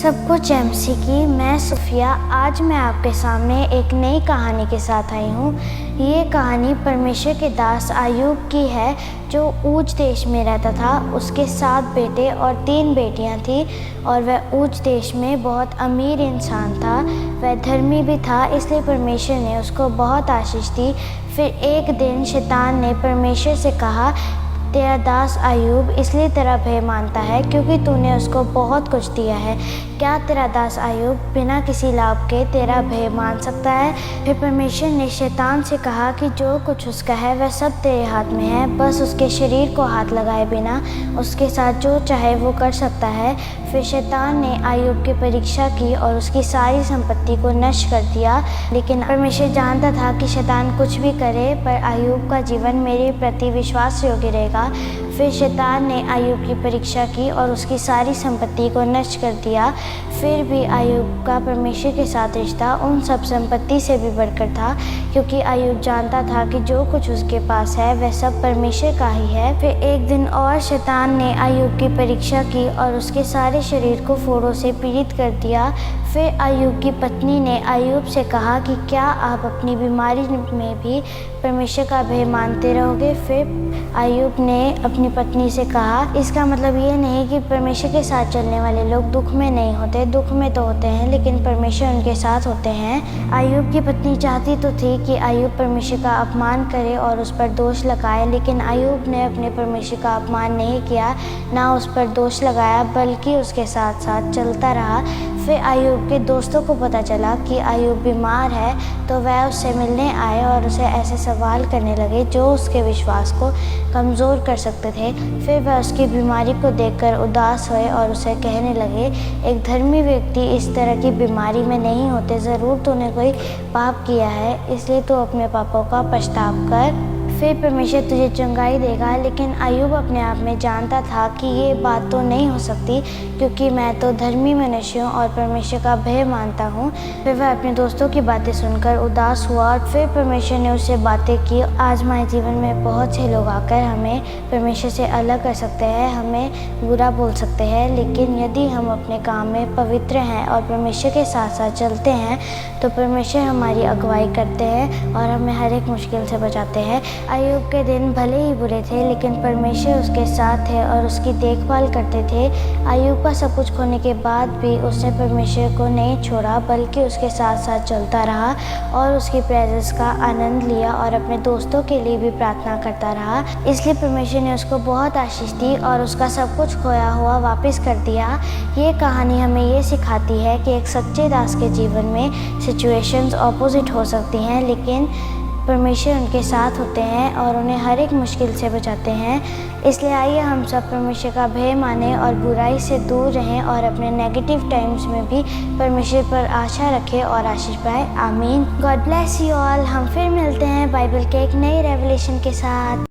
सब कुछ एमसी की मैं सुफिया आज मैं आपके सामने एक नई कहानी के साथ आई हूँ। ये कहानी परमेश्वर के दास अय्यूब की है जो ऊज देश में रहता था। उसके 7 बेटे और 3 बेटियाँ थीं और वह ऊज देश में बहुत अमीर इंसान था। वह धर्मी भी था, इसलिए परमेश्वर ने उसको बहुत आशीष दी। फिर एक दिन शैतान ने परमेश्वर से कहा, तेरा दास अय्यूब इसलिए तेरा भय मानता है क्योंकि तूने उसको बहुत कुछ दिया है। क्या तेरा दास अय्यूब बिना किसी लाभ के तेरा भय मान सकता है? फिर परमेश्वर ने शैतान से कहा कि जो कुछ उसका है वह सब तेरे हाथ में है, बस उसके शरीर को हाथ लगाए बिना उसके साथ जो चाहे वो कर सकता है। फिर शैतान ने अय्यूब की परीक्षा की और उसकी सारी संपत्ति को नष्ट कर दिया। लेकिन परमेश्वर जानता था कि शैतान कुछ भी करे पर अय्यूब का जीवन मेरे प्रति विश्वास योग्य रहेगा। फिर शैतान ने अय्यूब की परीक्षा की और उसकी सारी संपत्ति को नष्ट कर दिया। फिर भी अय्यूब का परमेश्वर के साथ रिश्ता उन सब संपत्ति से भी बढ़कर था, क्योंकि अय्यूब जानता था कि जो कुछ उसके पास है वह सब परमेश्वर का ही है। फिर एक दिन और शैतान ने अय्यूब की परीक्षा की और उसके सारे शरीर को फोड़ों से पीड़ित कर दिया। फिर अय्यूब की पत्नी ने अय्यूब से कहा कि क्या आप अपनी बीमारी में भी परमेश्वर का भय मानते रहोगे? फिर अय्यूब ने अपनी पत्नी से कहा, इसका मतलब ये नहीं कि परमेश्वर के साथ चलने वाले लोग दुख में नहीं होते, दुख में तो होते हैं लेकिन परमेश्वर उनके साथ होते हैं। अय्यूब की पत्नी चाहती तो थी कि अय्यूब परमेश्वर का अपमान करे और उस पर दोष लगाए, लेकिन अय्यूब ने अपने परमेश्वर का अपमान नहीं किया, ना उस पर दोष लगाया, बल्कि उसके साथ साथ चलता रहा। फिर अय्यूब के दोस्तों को पता चला कि अय्यूब बीमार है, तो वह उससे मिलने आए और उसे ऐसे सवाल करने लगे जो उसके विश्वास को कमज़ोर कर सकते थे। फिर वह उसकी बीमारी को देखकर उदास हुए और उसे कहने लगे, एक धर्मी व्यक्ति इस तरह की बीमारी में नहीं होते, ज़रूर तूने कोई पाप किया है, इसलिए तू अपने पापों का पछतावा कर, फिर परमेश्वर तुझे चंगाई देगा। लेकिन अय्यूब अपने आप में जानता था कि ये बात तो नहीं हो सकती, क्योंकि मैं तो धर्मी मनुष्य हूँ और परमेश्वर का भय मानता हूँ। फिर वह अपने दोस्तों की बातें सुनकर उदास हुआ और फिर परमेश्वर ने उससे बातें की। आजमाए जीवन में बहुत से लोग आकर हमें परमेश्वर से अलग कर सकते हैं, हमें बुरा बोल सकते हैं, लेकिन यदि हम अपने काम में पवित्र हैं और परमेश्वर के साथ साथ चलते हैं तो परमेश्वर हमारी अगुवाई करते हैं और हमें हर एक मुश्किल से बचाते हैं। अय्यूब के दिन भले ही बुरे थे, लेकिन परमेश्वर उसके साथ थे और उसकी देखभाल करते थे। अय्यूब का सब कुछ खोने के बाद भी उसने परमेश्वर को नहीं छोड़ा, बल्कि उसके साथ साथ चलता रहा और उसकी प्रेजेंस का आनंद लिया और अपने दोस्तों के लिए भी प्रार्थना करता रहा। इसलिए परमेश्वर ने उसको बहुत आशीष दी और उसका सब कुछ खोया हुआ वापस कर दिया। ये कहानी हमें ये सिखाती है कि एक सच्चे दास के जीवन में सिचुएशंस ऑपोजिट हो सकती हैं, लेकिन परमेश्वर उनके साथ होते हैं और उन्हें हर एक मुश्किल से बचाते हैं। इसलिए आइए हम सब परमेश्वर का भय मानें और बुराई से दूर रहें और अपने नेगेटिव टाइम्स में भी परमेश्वर पर आशा रखें और आशीष पाएं। आमीन। God bless you all. हम फिर मिलते हैं बाइबल के एक नई रेवलेशन के साथ।